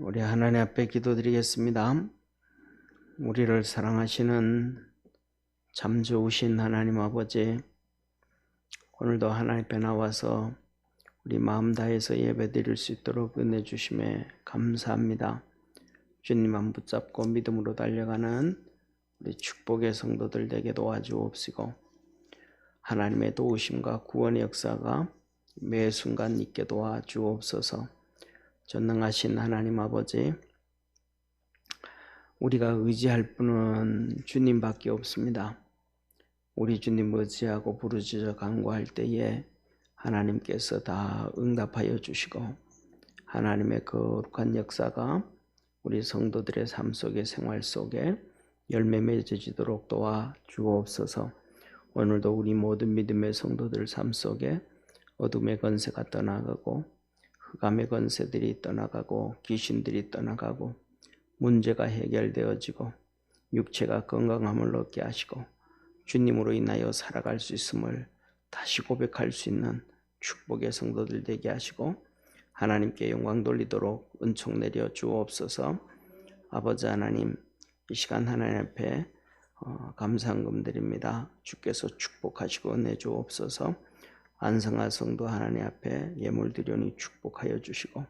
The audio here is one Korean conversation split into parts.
우리 하나님 앞에 기도드리겠습니다. 우리를 사랑하시는 참 좋으신 하나님 아버지, 오늘도 하나님 앞에 나와서 우리 마음 다해서 예배드릴 수 있도록 은혜 주심에 감사합니다. 주님만 붙잡고 믿음으로 달려가는 우리 축복의 성도들 되게 도와주옵시고, 하나님의 도우심과 구원의 역사가 매 순간 있게 도와주옵소서. 전능하신 하나님 아버지, 우리가 의지할 분은 주님밖에 없습니다. 우리 주님 의지하고 부르짖어 간구할 때에 하나님께서 다 응답하여 주시고, 하나님의 거룩한 역사가 우리 성도들의 삶 속에, 생활 속에 열매 맺어지도록 도와 주옵소서. 오늘도 우리 모든 믿음의 성도들 삶 속에 어둠의 권세가 떠나가고, 흑암의 권세들이 떠나가고, 귀신들이 떠나가고, 문제가 해결되어지고, 육체가 건강함을 얻게 하시고, 주님으로 인하여 살아갈 수 있음을 다시 고백할 수 있는 축복의 성도들 되게 하시고, 하나님께 영광 돌리도록 은총 내려 주옵소서. 아버지 하나님, 이 시간 하나님 앞에 감사한금 드립니다. 주께서 축복하시고 은혜 주옵소서. 안성화 성도 하나님 앞에 예물 드려니 축복하여 주시고,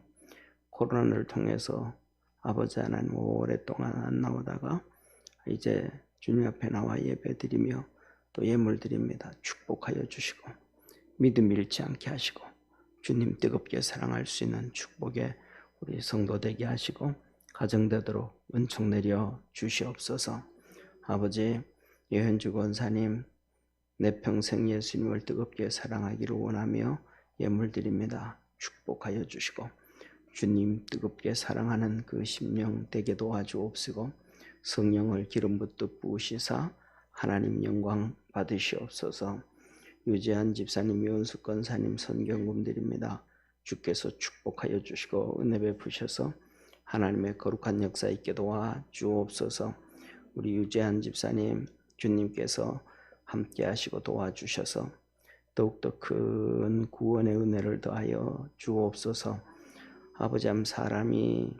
코로나를 통해서 아버지 하나님 오랫동안 안 나오다가 이제 주님 앞에 나와 예배 드리며 또 예물 드립니다. 축복하여 주시고, 믿음 잃지 않게 하시고, 주님 뜨겁게 사랑할 수 있는 축복의 우리 성도 되게 하시고, 가정되도록 은총 내려 주시옵소서. 아버지, 예현주 권사님, 내 평생 예수님을 뜨겁게 사랑하기를 원하며 예물 드립니다. 축복하여 주시고, 주님 뜨겁게 사랑하는 그 심령 되게 도와주옵시고, 성령을 기름 붓듯 부으시사 하나님 영광 받으시옵소서. 유재한 집사님, 유은숙 권사님 선경금 드립니다. 주께서 축복하여 주시고 은혜 베푸셔서 하나님의 거룩한 역사 있게 도와 주옵소서. 우리 유재한 집사님, 주님께서 함께 하시고 도와주셔서 더욱더 큰 구원의 은혜를 더하여 주옵소서. 아버지, 사람이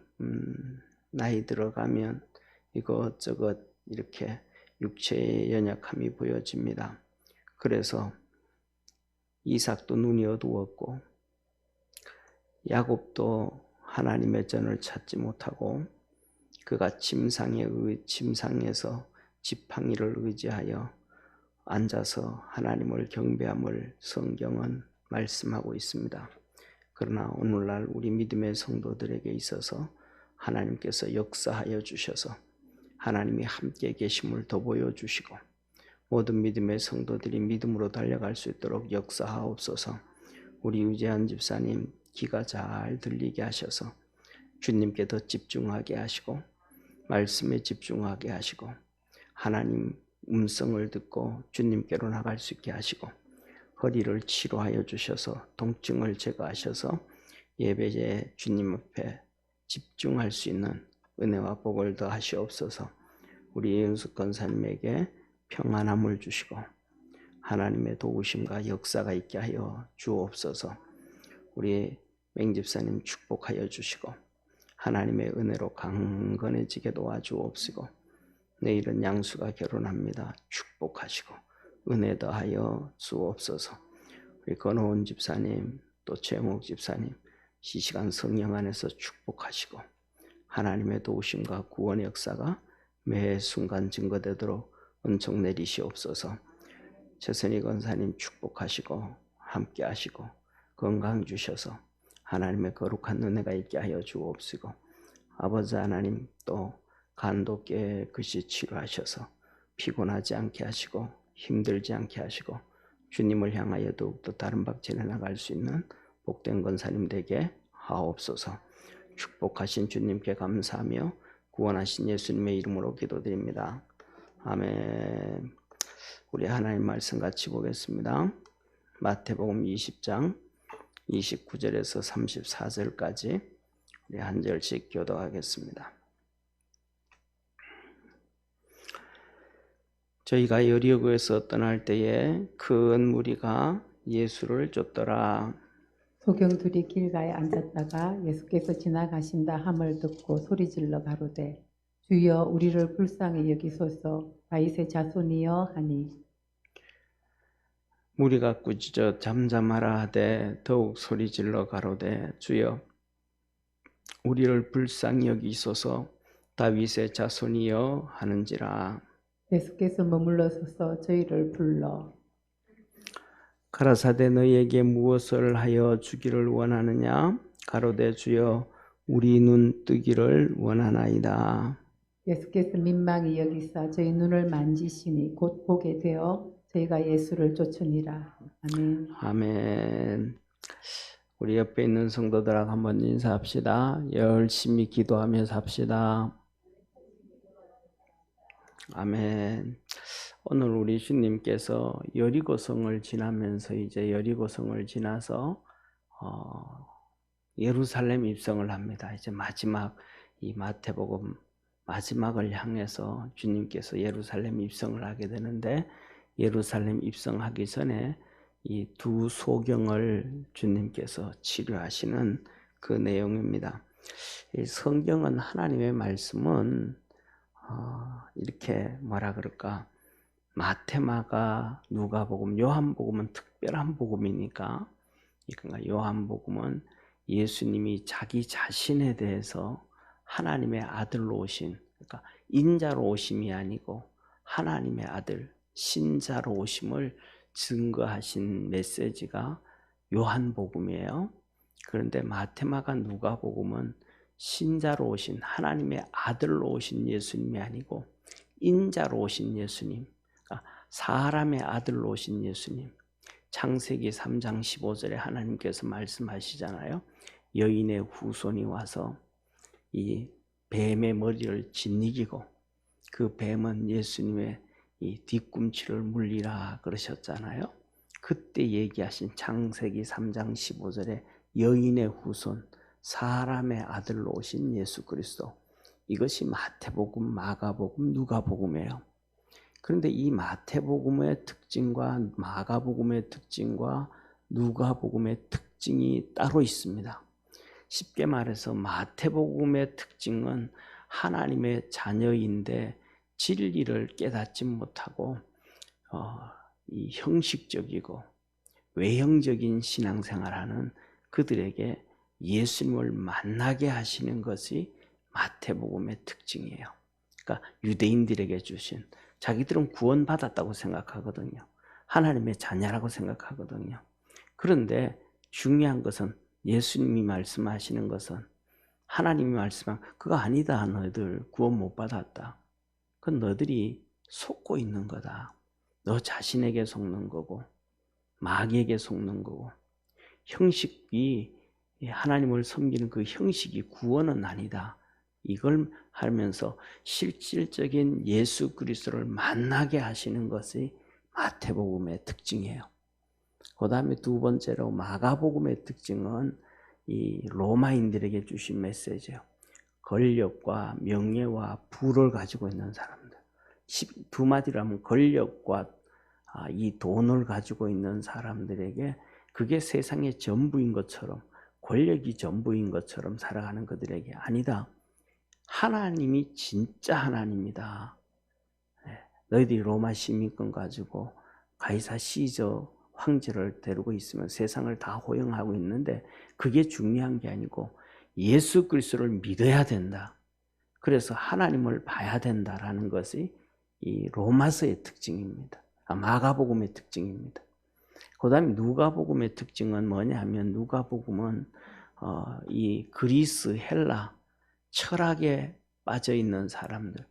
나이 들어가면 이것저것 이렇게 육체의 연약함이 보여집니다. 그래서 이삭도 눈이 어두웠고, 야곱도 하나님의 전을 찾지 못하고, 그가 침상에서 지팡이를 의지하여 앉아서 하나님을 경배함을 성경은 말씀하고 있습니다. 그러나 오늘날 우리 믿음의 성도들에게 있어서 하나님께서 역사하여 주셔서 하나님이 함께 계심을 더 보여주시고, 모든 믿음의 성도들이 믿음으로 달려갈 수 있도록 역사하옵소서. 우리 유재한 집사님 귀가 잘 들리게 하셔서 주님께 더 집중하게 하시고, 말씀에 집중하게 하시고, 하나님 음성을 듣고 주님께로 나갈 수 있게 하시고, 허리를 치료하여 주셔서 통증을 제거하셔서 예배에 주님 앞에 집중할 수 있는 은혜와 복을 더하시옵소서. 우리 예은숙 권사님에게 평안함을 주시고 하나님의 도우심과 역사가 있게 하여 주옵소서. 우리 맹집사님 축복하여 주시고 하나님의 은혜로 강건해지게 도와주옵시고, 내일은 양수가 결혼합니다. 축복하시고 은혜 더하여 주옵소서. 우리 권호은 집사님, 또 최목 집사님 시시간 성령 안에서 축복하시고 하나님의 도우심과 구원의 역사가 매 순간 증거되도록 은총 내리시옵소서. 최선희 권사님 축복하시고 함께 하시고 건강 주셔서 하나님의 거룩한 은혜가 있게 하여 주옵시고, 아버지 하나님 또 간도 깨끗이 치료하셔서 피곤하지 않게 하시고 힘들지 않게 하시고 주님을 향하여 더욱더 다른 박진해 나갈 수 있는 복된 권사님 되게 하옵소서. 축복하신 주님께 감사하며 구원하신 예수님의 이름으로 기도드립니다. 아멘. 우리 하나님 말씀 같이 보겠습니다. 마태복음 20장 29절에서 34절까지 우리 한 절씩 교독하겠습니다. 저희가 여리고에서 떠날 때에 큰 무리가 예수를 쫓더라. 소경들이 길가에 앉았다가 예수께서 지나가신다 함을 듣고 소리질러 가로되 주여 우리를 불쌍히 여기소서 다윗의 자손이여 하니 무리가 꾸짖어 잠잠하라 하되 더욱 소리질러 가로되 주여 우리를 불쌍히 여기소서 다윗의 자손이여 하는지라. 예수께서 머물러 서서 저희를 불러 가라사대 너희에게 무엇을 하여 주기를 원하느냐? 가로되 주여 우리 눈 뜨기를 원하나이다. 예수께서 민망히 여기사 저희 눈을 만지시니 곧 보게 되어 저희가 예수를 쫓으니라. 아멘. 아멘. 우리 옆에 있는 성도들하고 한번 인사합시다. 열심히 기도하면서 합시다. 아멘. 오늘 우리 주님께서 여리고성을 지나면서 이제 여리고성을 지나서 예루살렘 입성을 합니다. 이제 마지막 이 마태복음 마지막을 향해서 주님께서 예루살렘 입성을 하게 되는데 예루살렘 입성하기 전에 이 두 소경을 주님께서 치료하시는 그 내용입니다. 이 성경은 하나님의 말씀은 이렇게 뭐라 그럴까? 마태, 마가, 누가복음, 요한복음은 특별한 복음이니까 그러니까 요한복음은 예수님이 자기 자신에 대해서 하나님의 아들로 오신 그러니까 인자로 오심이 아니고 하나님의 아들 신자로 오심을 증거하신 메시지가 요한복음이에요. 그런데 마태, 마가, 누가복음은 신자로 오신 하나님의 아들로 오신 예수님이 아니고 인자로 오신 예수님, 사람의 아들로 오신 예수님. 창세기 3장 15절에 하나님께서 말씀하시잖아요. 여인의 후손이 와서 이 뱀의 머리를 짓이기고 그 뱀은 예수님의 이 뒤꿈치를 물리라 그러셨잖아요. 그때 얘기하신 창세기 3장 15절에 여인의 후손, 사람의 아들로 오신 예수 그리스도. 이것이 마태복음, 마가복음, 누가복음이에요. 그런데 이 마태복음의 특징과 마가복음의 특징과 누가복음의 특징이 따로 있습니다. 쉽게 말해서 마태복음의 특징은 하나님의 자녀인데 진리를 깨닫지 못하고 이 형식적이고 외형적인 신앙생활하는 그들에게 예수님을 만나게 하시는 것이 마태복음의 특징이에요. 그러니까 유대인들에게 주신 자기들은 구원받았다고 생각하거든요. 하나님의 자녀라고 생각하거든요. 그런데 중요한 것은 예수님이 말씀하시는 것은 하나님이 말씀한 그거 아니다. 너희들 구원 못 받았다. 그건 너희들이 속고 있는 거다. 너 자신에게 속는 거고 마귀에게 속는 거고 형식이 하나님을 섬기는 그 형식이 구원은 아니다. 이걸 하면서 실질적인 예수 그리스도를 만나게 하시는 것이 마태복음의 특징이에요. 그 다음에 두 번째로 마가복음의 특징은 이 로마인들에게 주신 메시지예요. 권력과 명예와 부를 가지고 있는 사람들. 두 마디로 하면 권력과 이 돈을 가지고 있는 사람들에게 그게 세상의 전부인 것처럼 권력이 전부인 것처럼 살아가는 그들에게 아니다. 하나님이 진짜 하나님이다. 너희들이 로마 시민권 가지고 가이사 시저 황제를 데리고 있으면 세상을 다 호영하고 있는데 그게 중요한 게 아니고 예수 그리스도를 믿어야 된다. 그래서 하나님을 봐야 된다라는 것이 이 로마서의 특징입니다. 마가복음의 특징입니다. 그 다음에 누가복음의 특징은 뭐냐 하면 누가복음은 이 그리스, 헬라, 철학에 빠져 있는 사람들,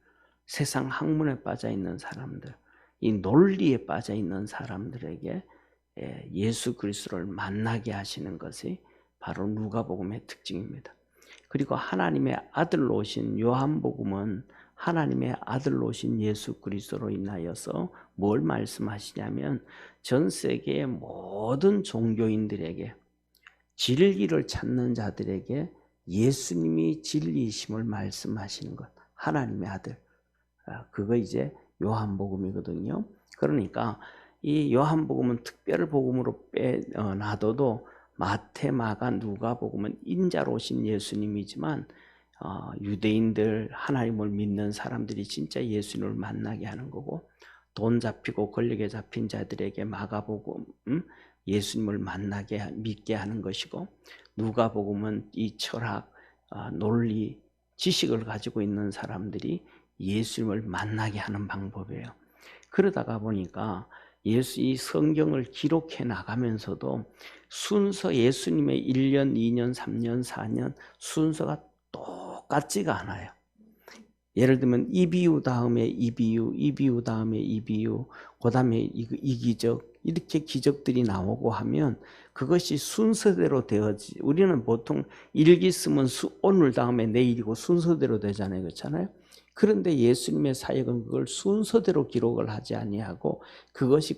세상 학문에 빠져 있는 사람들, 이 논리에 빠져 있는 사람들에게 예수 그리스도를 만나게 하시는 것이 바로 누가복음의 특징입니다. 그리고 하나님의 아들로 오신 요한복음은 하나님의 아들로 오신 예수 그리스도로 인하여서 뭘 말씀하시냐면 전 세계의 모든 종교인들에게 진리를 찾는 자들에게 예수님이 진리이심을 말씀하시는 것. 하나님의 아들. 그거 이제 요한복음이거든요. 그러니까 이 요한복음은 특별 복음으로 놔둬도 마태, 마가, 누가복음은 인자로 오신 예수님이지만 유대인들, 하나님을 믿는 사람들이 진짜 예수님을 만나게 하는 거고, 돈 잡히고 권력에 잡힌 자들에게 마가복음 예수님을 만나게 믿게 하는 것이고, 누가복음은 이 철학, 논리, 지식을 가지고 있는 사람들이 예수님을 만나게 하는 방법이에요. 그러다가 보니까 이 성경을 기록해 나가면서도 순서, 예수님의 1년, 2년, 3년, 4년 순서가 똑같지가 않아요. 예를 들면 이 비유 다음에 이 비유, 이 비유 다음에 이 비유, 그 다음에 이 기적, 이렇게 기적들이 나오고 하면 그것이 순서대로 되어지. 우리는 보통 일기 쓰면 오늘 다음에 내일이고 순서대로 되잖아요, 그렇잖아요. 그런데 예수님의 사역은 그걸 순서대로 기록을 하지 아니하고 그것이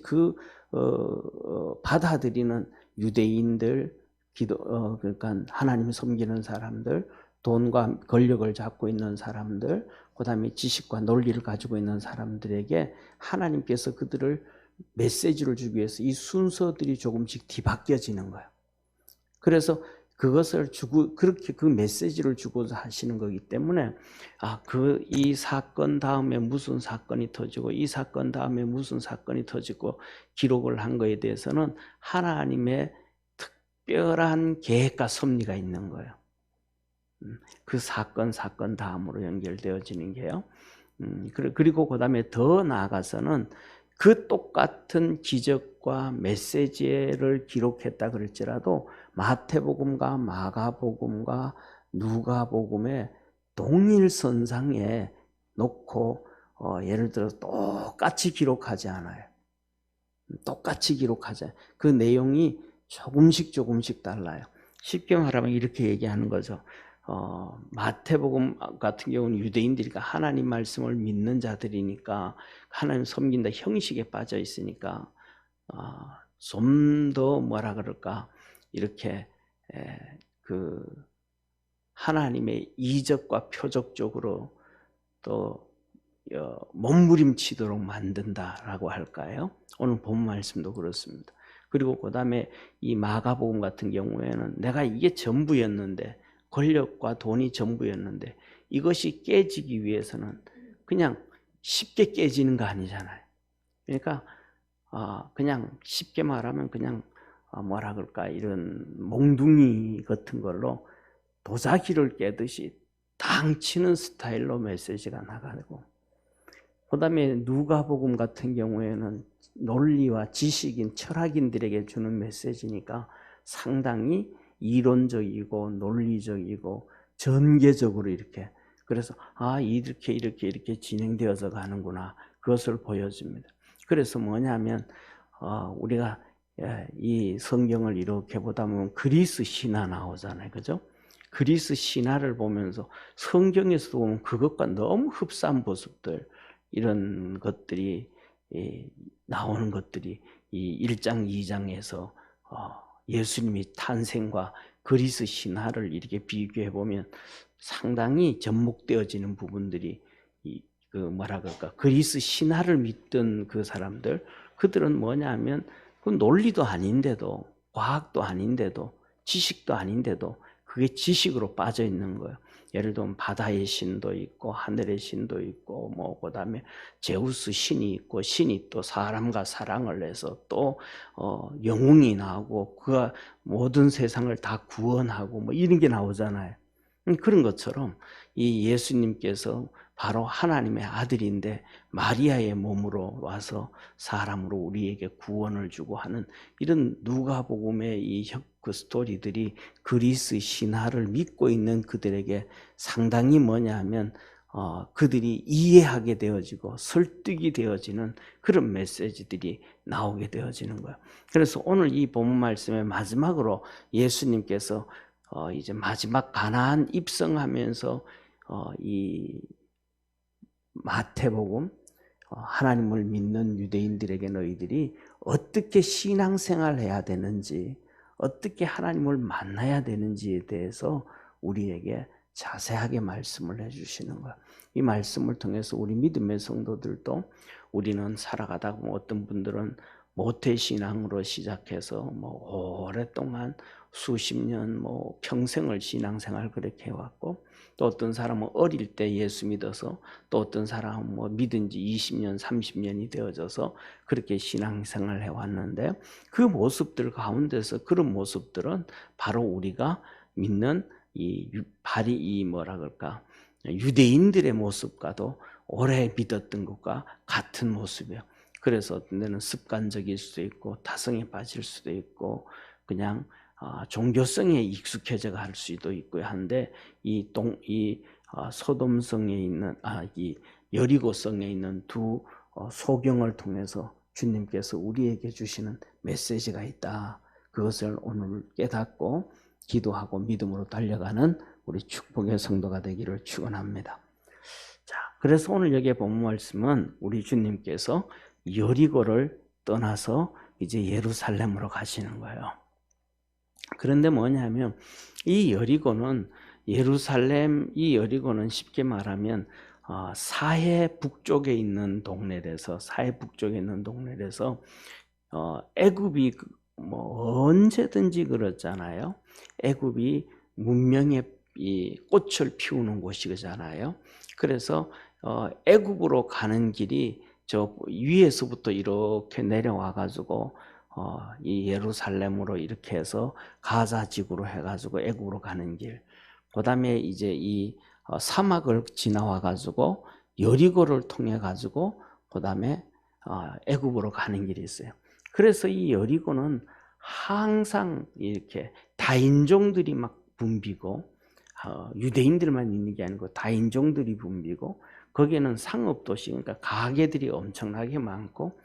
받아들이는 유대인들, 그러니까 하나님 섬기는 사람들, 돈과 권력을 잡고 있는 사람들, 그 다음에 지식과 논리를 가지고 있는 사람들에게 하나님께서 그들을 메시지를 주기 위해서 이 순서들이 조금씩 뒤바뀌어지는 거예요. 그래서 그것을 주고, 그렇게 그 메시지를 주고서 하시는 거기 때문에, 이 사건 다음에 무슨 사건이 터지고, 이 사건 다음에 무슨 사건이 터지고, 기록을 한 거에 대해서는 하나님의 특별한 계획과 섭리가 있는 거예요. 그 사건 다음으로 연결되어지는 게요. 그리고 그 다음에 더 나아가서는 그 똑같은 기적과 메시지를 기록했다 그럴지라도 마태복음과 마가복음과 누가복음의 동일선상에 놓고 예를 들어 똑같이 기록하지 않아요. 똑같이 기록하지 않아요. 그 내용이 조금씩 달라요. 쉽게 말하면 이렇게 얘기하는 거죠. 마태복음 같은 경우는 유대인들이니까 하나님 말씀을 믿는 자들이니까 하나님 섬긴다 형식에 빠져 있으니까 좀 더 뭐라 그럴까 이렇게 그 하나님의 이적과 표적적으로 또 몸부림치도록 만든다라고 할까요? 오늘 본 말씀도 그렇습니다. 그리고 그 다음에 이 마가복음 같은 경우에는 내가 이게 전부였는데, 권력과 돈이 전부였는데 이것이 깨지기 위해서는 그냥 쉽게 깨지는 거 아니잖아요. 그러니까 그냥 쉽게 말하면 그냥 뭐라 그럴까 이런 몽둥이 같은 걸로 도자기를 깨듯이 당 치는 스타일로 메시지가 나가고, 그 다음에 누가복음 같은 경우에는 논리와 지식인, 철학인들에게 주는 메시지니까 상당히 이론적이고 논리적이고 전개적으로 이렇게, 그래서 이렇게 진행되어서 가는구나, 그것을 보여줍니다. 그래서 뭐냐면 우리가 이 성경을 이렇게 보다 보면 그리스 신화 나오잖아요, 그죠? 그리스 신화를 보면서 성경에서 보면 그것과 너무 흡사한 모습들, 이런 것들이 나오는 것들이 이 1장 2장에서 예수님이 탄생과 그리스 신화를 이렇게 비교해 보면 상당히 접목되어지는 부분들이 그 뭐라 그럴까, 그리스 신화를 믿던 그 사람들, 그들은 뭐냐면 그 논리도 아닌데도, 과학도 아닌데도, 지식도 아닌데도 그게 지식으로 빠져 있는 거예요. 예를 들면 바다의 신도 있고 하늘의 신도 있고 뭐 그다음에 제우스 신이 있고, 신이 또 사람과 사랑을 해서 또 영웅이 나오고 그가 모든 세상을 다 구원하고 뭐 이런 게 나오잖아요. 그런 것처럼 이 예수님께서 바로 하나님의 아들인데 마리아의 몸으로 와서 사람으로 우리에게 구원을 주고 하는 이런 누가복음의 그 스토리들이 그리스 신화를 믿고 있는 그들에게 상당히 뭐냐면 그들이 이해하게 되어지고 설득이 되어지는 그런 메시지들이 나오게 되어지는 거예요. 그래서 오늘 이 본문 말씀의 마지막으로 예수님께서 이제 마지막 가나안 입성하면서 이 마태복음, 하나님을 믿는 유대인들에게 너희들이 어떻게 신앙생활을 해야 되는지, 어떻게 하나님을 만나야 되는지에 대해서 우리에게 자세하게 말씀을 해주시는 거예요. 이 말씀을 통해서 우리 믿음의 성도들도 우리는 살아가다 보면 어떤 분들은 모태신앙으로 시작해서 뭐 오랫동안 수십 년, 뭐 평생을 신앙생활 그렇게 해왔고, 또 어떤 사람은 어릴 때 예수 믿어서, 또 어떤 사람은 뭐 믿은 지 20년, 30년이 되어져서 그렇게 신앙생활을 해왔는데, 그 모습들 가운데서 그런 모습들은 바로 우리가 믿는 이 뭐라 그럴까, 유대인들의 모습과도 오래 믿었던 것과 같은 모습이에요. 그래서 어떤 데는 습관적일 수도 있고 타성에 빠질 수도 있고 그냥 종교성에 익숙해져 갈 수도 있고 한데, 이 소돔성에 있는 이 여리고성에 있는 두 소경을 통해서 주님께서 우리에게 주시는 메시지가 있다. 그것을 오늘 깨닫고 기도하고 믿음으로 달려가는 우리 축복의 성도가 되기를 축원합니다. 자, 그래서 오늘 여기에 본 말씀은 우리 주님께서 여리고를 떠나서 이제 예루살렘으로 가시는 거예요. 그런데 뭐냐면 이 여리고는 쉽게 말하면 사해 북쪽에 있는 동네라서 애굽이 뭐 언제든지 그렇잖아요. 애굽이 문명의 이 꽃을 피우는 곳이잖아요. 그래서 애굽으로 가는 길이 저 위에서부터 이렇게 내려와 가지고 이 예루살렘으로 이렇게 해서 가자 지구로 해가지고 애굽으로 가는 길, 그다음에 이제 이 사막을 지나와 가지고 여리고를 통해 가지고 그다음에 애굽으로 가는 길이 있어요. 그래서 이 여리고는 항상 이렇게 다인종들이 막 붐비고 유대인들만 있는 게 아니고 다인종들이 붐비고, 거기에는 상업도시, 그러니까 가게들이 엄청나게 많고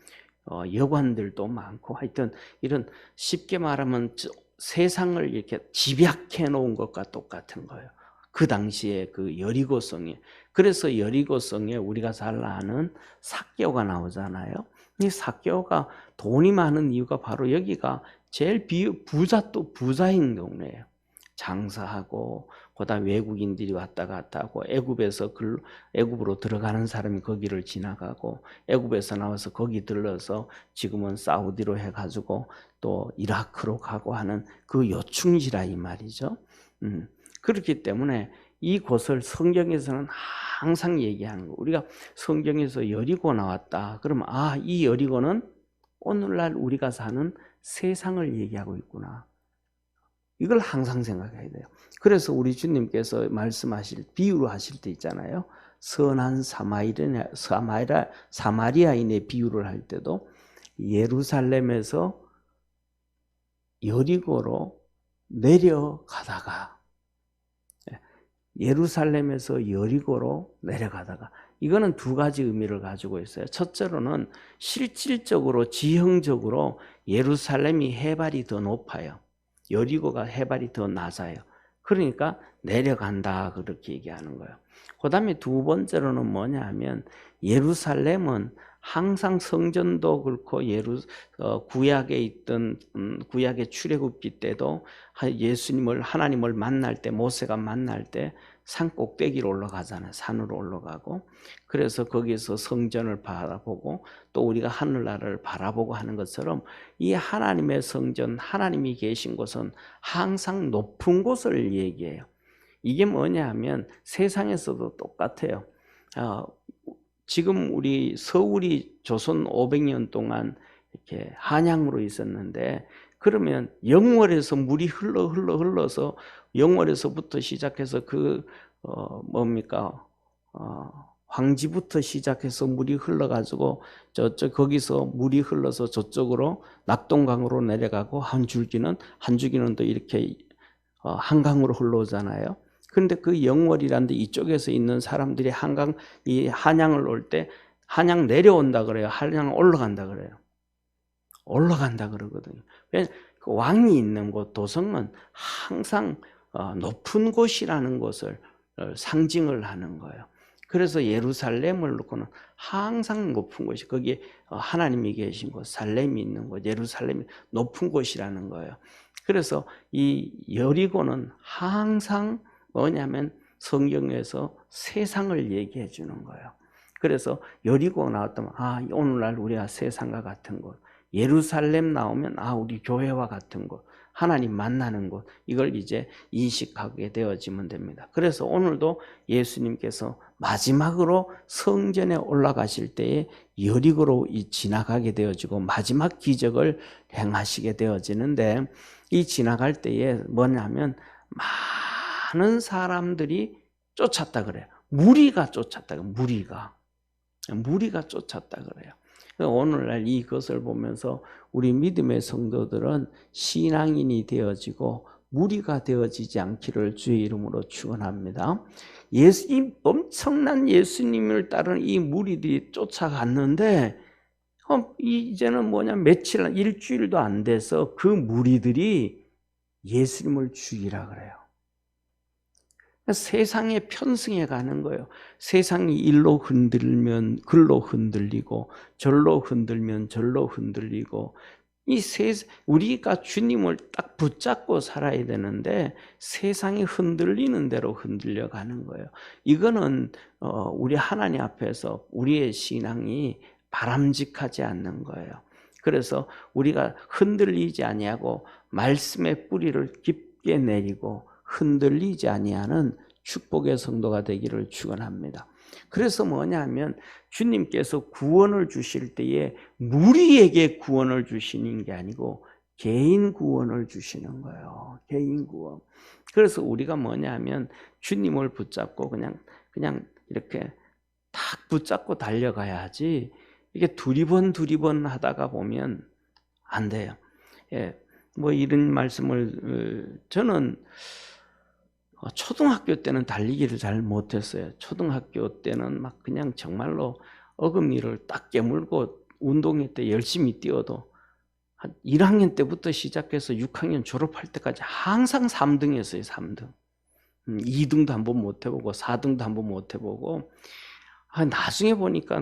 여관들도 많고, 하여튼 이런 쉽게 말하면 세상을 이렇게 집약해 놓은 것과 똑같은 거예요. 그 당시에 그 여리고성에. 그래서 여리고성에 우리가 잘 아는 삭개오가 나오잖아요. 이 삭개오가 돈이 많은 이유가 바로 여기가 제일 부자인 동네예요. 장사하고 그다음 외국인들이 왔다 갔다 하고, 애굽으로 들어가는 사람이 거기를 지나가고, 애굽에서 나와서 거기 들러서 지금은 사우디로 해가지고 또 이라크로 가고 하는 그 요충지라 이 말이죠. 그렇기 때문에 이곳을 성경에서는 항상 얘기하는 거. 우리가 성경에서 여리고 나왔다 그러면 이 여리고는 오늘날 우리가 사는 세상을 얘기하고 있구나, 이걸 항상 생각해야 돼요. 그래서 우리 주님께서 비유로 하실 때 있잖아요. 선한 사마리아인의 비유를 할 때도 예루살렘에서 여리고로 내려가다가 이거는 두 가지 의미를 가지고 있어요. 첫째로는 실질적으로 지형적으로 예루살렘이 해발이 더 높아요. 여리고가 해발이 더 낮아요. 그러니까 내려간다 그렇게 얘기하는 거예요. 그 다음에 두 번째로는 뭐냐 하면, 예루살렘은 항상 성전도 그렇고 구약에 있던 구약의 출애굽기 때도 하나님을 만날 때, 모세가 만날 때 산 꼭대기로 올라가잖아요. 산으로 올라가고, 그래서 거기서 성전을 바라보고 또 우리가 하늘나라를 바라보고 하는 것처럼, 이 하나님의 성전, 하나님이 계신 곳은 항상 높은 곳을 얘기해요. 이게 뭐냐 하면 세상에서도 똑같아요. 지금 우리 서울이 조선 500년 동안 이렇게 한양으로 있었는데, 그러면 영월에서 물이 흘러서 영월에서부터 시작해서 황지부터 시작해서 물이 흘러가지고 거기서 물이 흘러서 저쪽으로 낙동강으로 내려가고, 한 줄기는 또 이렇게 한강으로 흘러오잖아요. 그런데 그 영월이란 데 이쪽에서 있는 사람들이 이 한양을 올 때 한양 내려온다 그래요? 한양 올라간다 그래요? 올라간다 그러거든요. 그 왕이 있는 곳, 도성은 항상 높은 곳이라는 것을 상징을 하는 거예요. 그래서 예루살렘을 놓고는 항상 높은 곳이, 거기에 하나님이 계신 곳, 살렘이 있는 곳, 예루살렘이 높은 곳이라는 거예요. 그래서 이 여리고는 항상 뭐냐면 성경에서 세상을 얘기해 주는 거예요. 그래서 여리고 나왔다면 오늘날 우리가 세상과 같은 곳, 예루살렘 나오면 우리 교회와 같은 곳, 하나님 만나는 곳, 이걸 이제 인식하게 되어지면 됩니다. 그래서 오늘도 예수님께서 마지막으로 성전에 올라가실 때에 여리고로 지나가게 되어지고 마지막 기적을 행하시게 되어지는데, 이 지나갈 때에 뭐냐면 많은 사람들이 쫓았다 그래요. 무리가 쫓았다. 무리가 쫓았다 그래요. 오늘날 이것을 보면서 우리 믿음의 성도들은 신앙인이 되어지고 무리가 되어지지 않기를 주의 이름으로 축원합니다. 이 엄청난 예수님을 따르는 이 무리들이 쫓아갔는데, 이제는 며칠, 일주일도 안 돼서 그 무리들이 예수님을 죽이라 그래요. 세상에 편승해 가는 거예요. 세상이 일로 흔들면 글로 흔들리고, 절로 흔들면 절로 흔들리고, 우리가 주님을 딱 붙잡고 살아야 되는데 세상이 흔들리는 대로 흔들려 가는 거예요. 이거는 우리 하나님 앞에서 우리의 신앙이 바람직하지 않는 거예요. 그래서 우리가 흔들리지 아니하고 말씀의 뿌리를 깊게 내리고 흔들리지 아니하는 축복의 성도가 되기를 축원합니다. 그래서 뭐냐면 주님께서 구원을 주실 때에 무리에게 구원을 주시는 게 아니고 개인 구원을 주시는 거예요. 개인 구원. 그래서 우리가 뭐냐면 주님을 붙잡고 그냥 이렇게 딱 붙잡고 달려가야지, 이게 두리번 하다가 보면 안 돼요. 이런 말씀을 저는 초등학교 때는 달리기를 잘 못했어요. 초등학교 때는 막 그냥 정말로 어금니를 딱 깨물고 운동회 때 열심히 뛰어도 한 1학년 때부터 시작해서 6학년 졸업할 때까지 항상 3등이었어요. 3등. 2등도 한번 못 해보고 4등도 한번 못 해보고, 나중에 보니까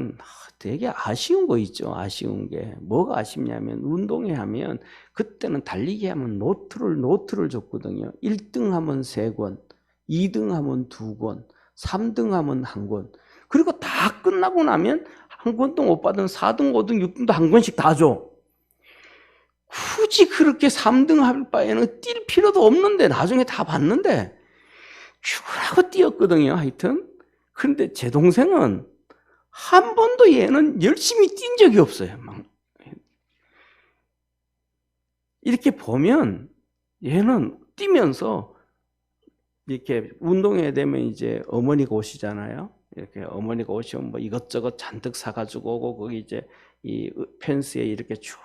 되게 아쉬운 거 있죠. 아쉬운 게 뭐가 아쉽냐면, 운동회 하면 그때는 달리기 하면 노트를 줬거든요. 1등 하면 3권, 2등 하면 2권, 3등 하면 1권. 그리고 다 끝나고 나면 한 권도 못 받은 4등, 5등, 6등도 한 권씩 다 줘. 굳이 그렇게 3등 할 바에는 뛸 필요도 없는데, 나중에 다 받는데 죽으라고 뛰었거든요. 하여튼. 그런데 제 동생은 한 번도 얘는 열심히 뛴 적이 없어요. 이렇게 보면 얘는 뛰면서 이렇게 운동회 되면 이제 어머니가 오시잖아요. 이렇게 어머니가 오시면 이것저것 잔뜩 사가지고 오고, 거기 이제 이 펜스에 이렇게 쭉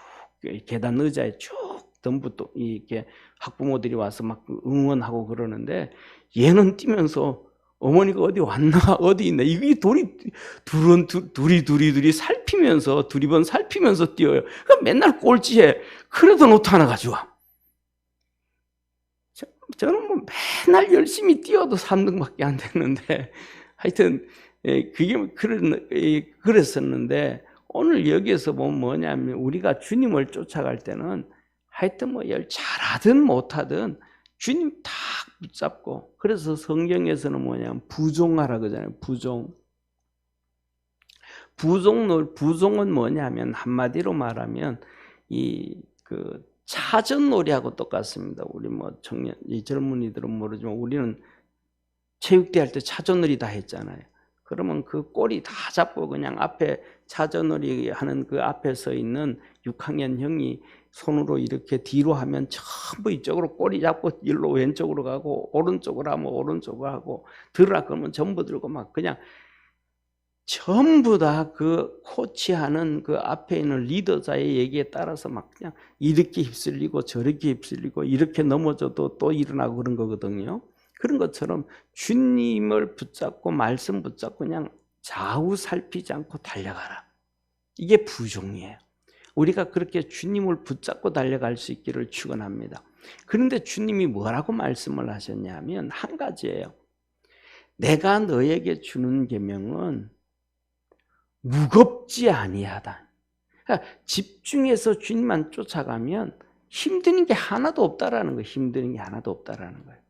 계단 의자에 쭉 전부 또 이렇게 학부모들이 와서 막 응원하고 그러는데, 얘는 뛰면서 어머니가 어디 왔나 어디 있나 이 둘이 살피면서 두리번 살피면서 뛰어요. 그러니까 맨날 꼴찌해. 그래도 노트 하나 가져와. 저는 맨날 열심히 뛰어도 3등밖에 안 됐는데, 하여튼 그게 그랬었는데, 오늘 여기에서 보면 뭐냐면 우리가 주님을 쫓아갈 때는 하여튼 잘하든 못하든 주님 딱 붙잡고, 그래서 성경에서는 뭐냐면 부종하라 그러잖아요. 부종은 뭐냐면 한마디로 말하면 그 차전놀이하고 똑같습니다. 우리 이 젊은이들은 모르지만 우리는 체육대 할 때 차전놀이 다 했잖아요. 그러면 그 꼬리 다 잡고 그냥 앞에 차전놀이 하는 그 앞에 서 있는 6학년 형이 손으로 이렇게 뒤로 하면 전부 이쪽으로 꼬리 잡고 일로 왼쪽으로 가고, 오른쪽으로 하면 오른쪽으로 하고, 들으라 그러면 전부 들고 막 그냥 전부 다 그 코치하는 그 앞에 있는 리더자의 얘기에 따라서 막 그냥 이렇게 휩쓸리고 저렇게 휩쓸리고 이렇게 넘어져도 또 일어나고 그런 거거든요. 그런 것처럼 주님을 붙잡고 말씀 붙잡고 그냥 좌우 살피지 않고 달려가라. 이게 부종이에요. 우리가 그렇게 주님을 붙잡고 달려갈 수 있기를 축원합니다. 그런데 주님이 뭐라고 말씀을 하셨냐면 한 가지예요. 내가 너에게 주는 계명은 무겁지 아니하다. 그러니까 집중해서 주님만 쫓아가면 힘드는 게 하나도 없다라는 거예요. 힘드는 게 하나도 없다라는 거예요.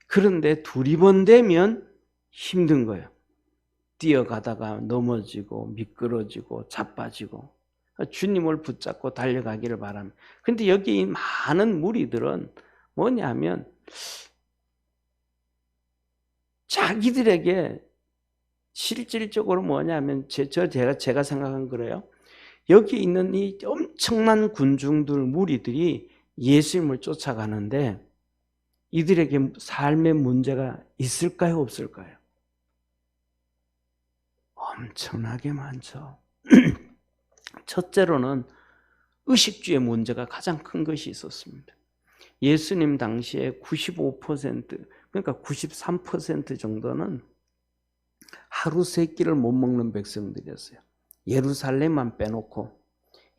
그런데 두리번되면 힘든 거예요. 뛰어가다가 넘어지고 미끄러지고 자빠지고. 주님을 붙잡고 달려가기를 바랍니다. 그런데 여기 이 많은 무리들은 뭐냐면 자기들에게 실질적으로 뭐냐면 제가 생각한 거래요. 여기 있는 이 엄청난 군중들 무리들이 예수님을 쫓아가는데 이들에게 삶의 문제가 있을까요, 없을까요? 엄청나게 많죠. 첫째로는 의식주의 문제가 가장 큰 것이 있었습니다. 예수님 당시에 95% 그러니까 93% 정도는 하루 세 끼를 못 먹는 백성들이었어요. 예루살렘만 빼놓고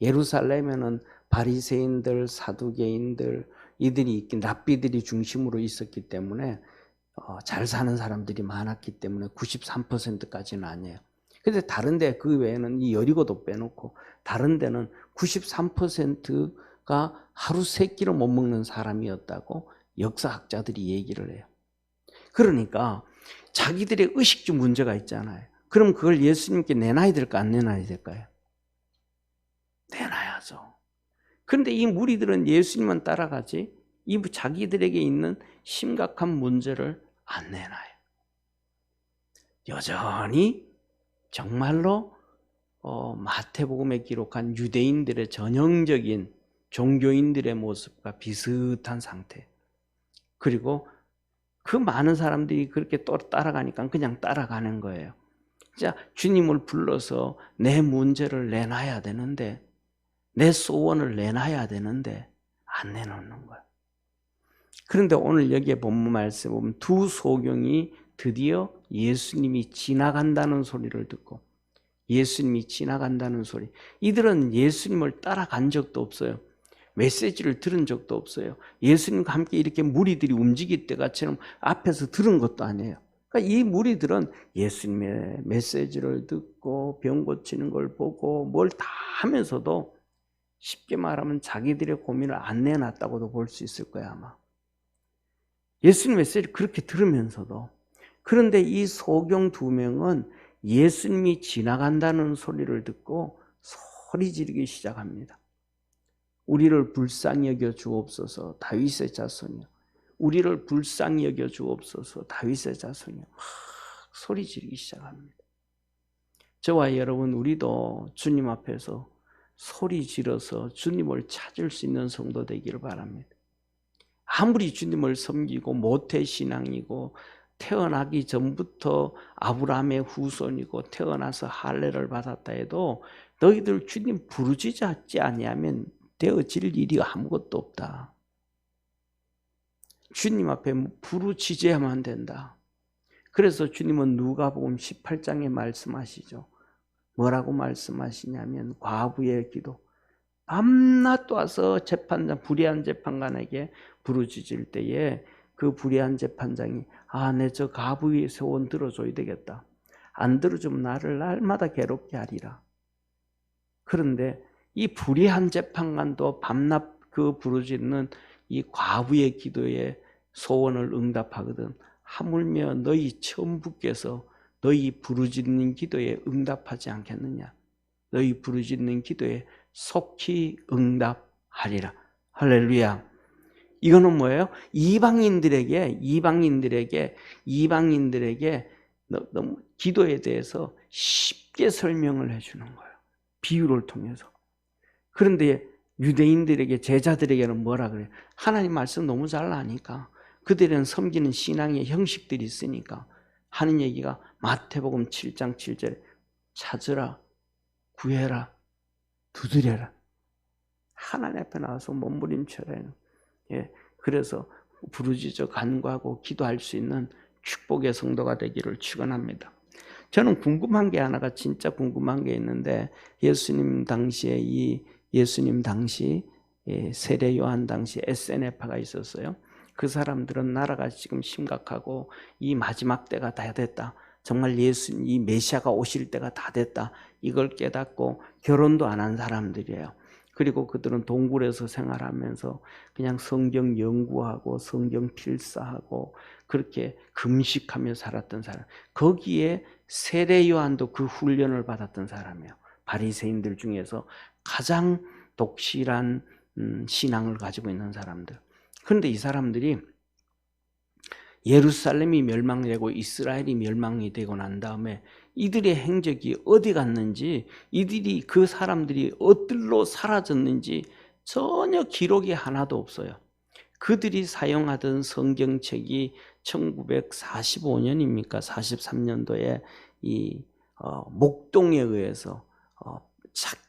예루살렘에는 바리새인들, 사두개인들 이들이 있긴 랍비들이 중심으로 있었기 때문에 잘 사는 사람들이 많았기 때문에 93%까지는 아니에요. 근데 다른 데 그 외에는 이 여리고도 빼놓고 다른 데는 93%가 하루 세 끼를 못 먹는 사람이었다고 역사학자들이 얘기를 해요. 그러니까 자기들의 의식주 문제가 있잖아요. 그럼 그걸 예수님께 내놔야 될까 안 내놔야 될까요? 내놔야죠. 그런데 이 무리들은 예수님만 따라가지 이 자기들에게 있는 심각한 문제를 안 내놔요. 여전히 정말로 마태복음에 기록한 유대인들의 전형적인 종교인들의 모습과 비슷한 상태. 그리고 그 많은 사람들이 그렇게 또 따라가니까 그냥 따라가는 거예요. 자, 주님을 불러서 내 문제를 내놔야 되는데 내 소원을 내놔야 되는데 안 내놓는 거예요. 그런데 오늘 여기에 본문 말씀 보면 두 소경이 드디어 예수님이 지나간다는 소리를 듣고 예수님이 지나간다는 소리. 이들은 예수님을 따라간 적도 없어요. 메시지를 들은 적도 없어요. 예수님과 함께 이렇게 무리들이 움직일 때가처럼 앞에서 들은 것도 아니에요. 그러니까 이 무리들은 예수님의 메시지를 듣고 병 고치는 걸 보고 뭘 다 하면서도 쉽게 말하면 자기들의 고민을 안 내놨다고도 볼 수 있을 거야 아마. 예수님 메시지를 그렇게 들으면서도. 그런데 이 소경 두 명은 예수님이 지나간다는 소리를 듣고 소리 지르기 시작합니다. 우리를 불쌍히 여겨 주옵소서 다윗의 자손이여. 우리를 불쌍히 여겨 주옵소서 다윗의 자손이여. 막 소리 지르기 시작합니다. 저와 여러분 우리도 주님 앞에서 소리 지르서 주님을 찾을 수 있는 성도 되기를 바랍니다. 아무리 주님을 섬기고 모태신앙이고 태어나기 전부터 아브라함의 후손이고 태어나서 할례를 받았다 해도 너희들 주님 부르짖지 아니하면 되어질 일이 아무것도 없다. 주님 앞에 부르짖어야만 된다. 그래서 주님은 누가복음 18장에 말씀하시죠. 뭐라고 말씀하시냐면 과부의 기도. 밤낮 와서 불의한 재판관에게 부르짖을 때에 그 불의한 재판장이 내 저 과부의 소원 들어줘야 되겠다. 안 들어주면 나를 날마다 괴롭게 하리라. 그런데 이 불의한 재판관도 밤낮 그 부르짖는 이 과부의 기도에 소원을 응답하거든. 하물며 너희 천부께서 너희 부르짖는 기도에 응답하지 않겠느냐. 너희 부르짖는 기도에 속히 응답하리라. 할렐루야. 이거는 뭐예요? 이방인들에게 너무 기도에 대해서 쉽게 설명을 해주는 거예요. 비유를 통해서. 그런데 유대인들에게 제자들에게는 뭐라 그래요? 하나님 말씀 너무 잘 아니까 그들은 섬기는 신앙의 형식들이 있으니까 하는 얘기가 마태복음 7장 7절에 찾으라, 구해라, 두드려라. 하나님 앞에 나와서 몸부림쳐라. 그래서 부르짖어 간구하고 기도할 수 있는 축복의 성도가 되기를 축원합니다. 저는 궁금한 게 하나가 진짜 궁금한 게 있는데 예수님 당시 세례 요한 당시 SNF가 있었어요. 그 사람들은 나라가 지금 심각하고 이 마지막 때가 다 됐다. 정말 예수님 이 메시아가 오실 때가 다 됐다. 이걸 깨닫고 결혼도 안 한 사람들이에요. 그리고 그들은 동굴에서 생활하면서 그냥 성경 연구하고 성경 필사하고 그렇게 금식하며 살았던 사람. 거기에 세례 요한도 그 훈련을 받았던 사람이에요. 바리새인들 중에서 가장 독실한 신앙을 가지고 있는 사람들. 그런데 이 사람들이 예루살렘이 멸망되고 이스라엘이 멸망이 되고 난 다음에 이들의 행적이 어디 갔는지, 이들이 그 사람들이 어디로 사라졌는지 전혀 기록이 하나도 없어요. 그들이 사용하던 성경책이 1945년입니까? 43년도에 이 목동에 의해서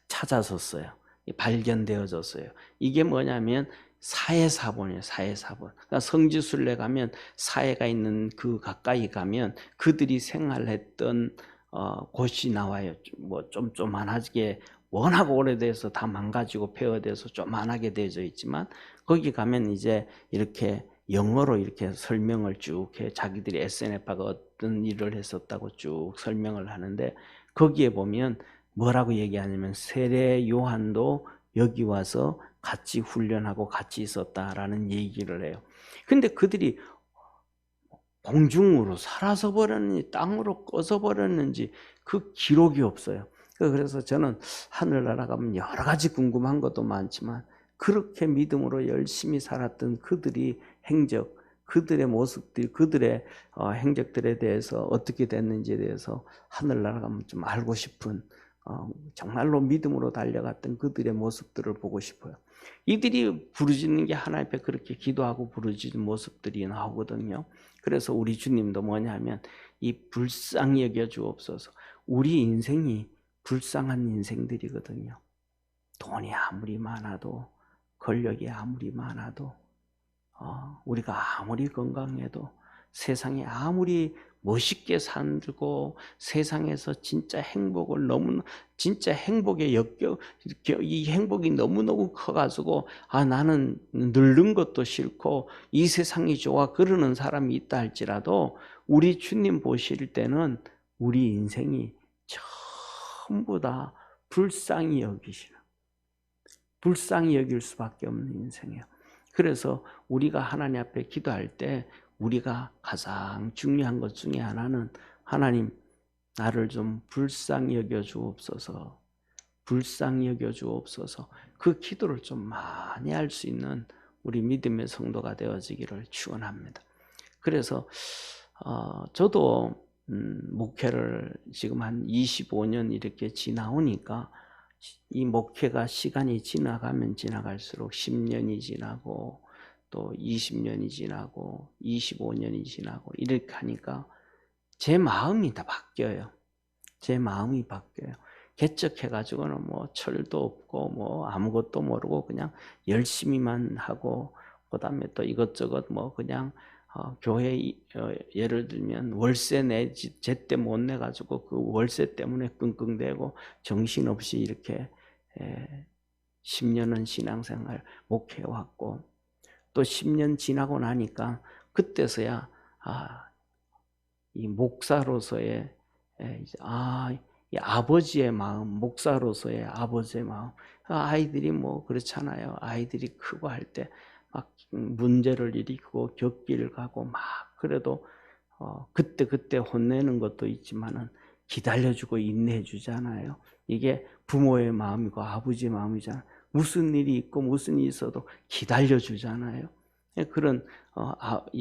찾아졌어요. 발견되어졌어요. 이게 뭐냐면 사해사본이에요. 사해사본. 그러니까 성지순례 가면 사해가 있는 그 가까이 가면 그들이 생활했던 곳이 나와요. 뭐 좀 조만하게 워낙 오래돼서 다 망가지고 폐허돼서 조만하게 되어져 있지만 거기 가면 이제 이렇게 영어로 이렇게 설명을 쭉 해. 자기들이 SNF가 어떤 일을 했었다고 쭉 설명을 하는데 거기에 보면 뭐라고 얘기하냐면 세례 요한도 여기 와서 같이 훈련하고 같이 있었다라는 얘기를 해요. 근데 그들이 공중으로 사라져 버렸는지 땅으로 꺼져 버렸는지 그 기록이 없어요. 그래서 저는 하늘나라 가면 여러 가지 궁금한 것도 많지만 그렇게 믿음으로 열심히 살았던 그들이 행적, 그들의 모습들, 그들의 행적들에 대해서 어떻게 됐는지에 대해서 하늘나라 가면 좀 알고 싶은, 정말로 믿음으로 달려갔던 그들의 모습들을 보고 싶어요. 이들이 부르짖는 게 하나님 앞에 그렇게 기도하고 부르짖는 모습들이 나오거든요. 그래서 우리 주님도 뭐냐면 이 불쌍히 여겨 주옵소서. 우리 인생이 불쌍한 인생들이거든요. 돈이 아무리 많아도, 권력이 아무리 많아도, 우리가 아무리 건강해도, 세상에 아무리 멋있게 살고 세상에서 진짜 행복을 너무, 진짜 행복에 이 행복이 너무너무 커가지고 나는 늙는 것도 싫고 이 세상이 좋아 그러는 사람이 있다 할지라도 우리 주님 보실 때는 우리 인생이 전부 다 불쌍히 여기시는, 불쌍히 여길 수밖에 없는 인생이에요. 그래서 우리가 하나님 앞에 기도할 때 우리가 가장 중요한 것 중에 하나는 하나님 나를 좀 불쌍히 여겨 주옵소서, 불쌍히 여겨 주옵소서. 그 기도를 좀 많이 할 수 있는 우리 믿음의 성도가 되어지기를 축원합니다. 그래서 저도 목회를 지금 한 25년 이렇게 지나오니까 이 목회가 시간이 지나가면 지나갈수록 10년이 지나고 또 20년이 지나고 25년이 지나고 이렇게 하니까 제 마음이 다 바뀌어요. 제 마음이 바뀌어요. 개척해가지고는 뭐 철도 없고 뭐 아무것도 모르고 그냥 열심히만 하고 그다음에 또 이것저것 뭐 그냥 교회 예를 들면 월세 내지 제때 못 내가지고 그 월세 때문에 끙끙대고 정신없이 이렇게 10년은 신앙생활 목회해왔고 또 10년 지나고 나니까 그때서야 이 목사로서의 이 아버지의 마음, 목사로서의 아버지의 마음. 아이들이 뭐 그렇잖아요. 아이들이 크고 할 때 막 문제를 일으키고 격기를 가고 막 그래도 그때 혼내는 것도 있지만은 기다려주고 인내해주잖아요. 이게 부모의 마음이고 아버지의 마음이잖아요. 무슨 일이 있고 무슨 일이 있어도 기다려주잖아요. 그런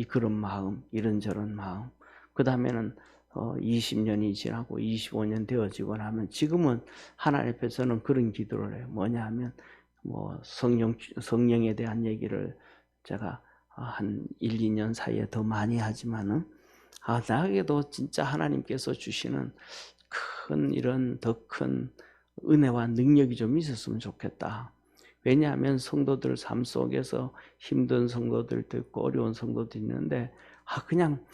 그런 마음, 이런저런 마음. 그 다음에는 20년이 지나고 25년 되어지고 나면 지금은 하나님 앞에서는 그런 기도를 해요. 뭐냐 하면 뭐 성령에 대한 얘기를 제가 한 1, 2년 사이에 더 많이 하지만은 나에게도 진짜 하나님께서 주시는 이런 더 큰 은혜와 능력이 좀 있었으면 좋겠다. 왜냐하면 성도들 삶 속에서 힘든 성도들도 있고 어려운 성도도 있는데 그냥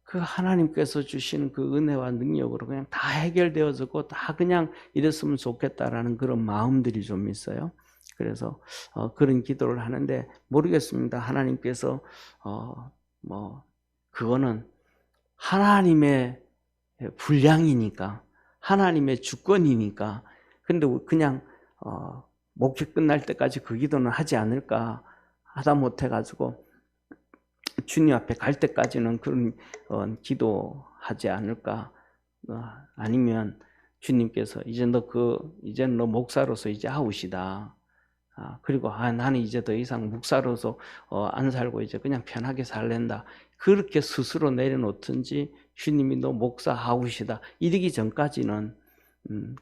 그 하나님께서 주시는 그 은혜와 능력으로 그냥 다 해결되어지고 다 그냥 이랬으면 좋겠다라는 그런 마음들이 좀 있어요. 그래서 그런 기도를 하는데 모르겠습니다. 하나님께서 뭐 그거는 하나님의 분량이니까, 하나님의 주권이니까. 근데 그냥 목회 끝날 때까지 그 기도는 하지 않을까 하다 못해가지고 주님 앞에 갈 때까지는 그런 기도하지 않을까. 아니면 주님께서 이제는 너 목사로서 이제 아웃이다. 그리고 나는 이제 더 이상 목사로서 안 살고 이제 그냥 편하게 살랜다. 그렇게 스스로 내려놓든지 주님이 너 목사 아웃이다. 이르기 전까지는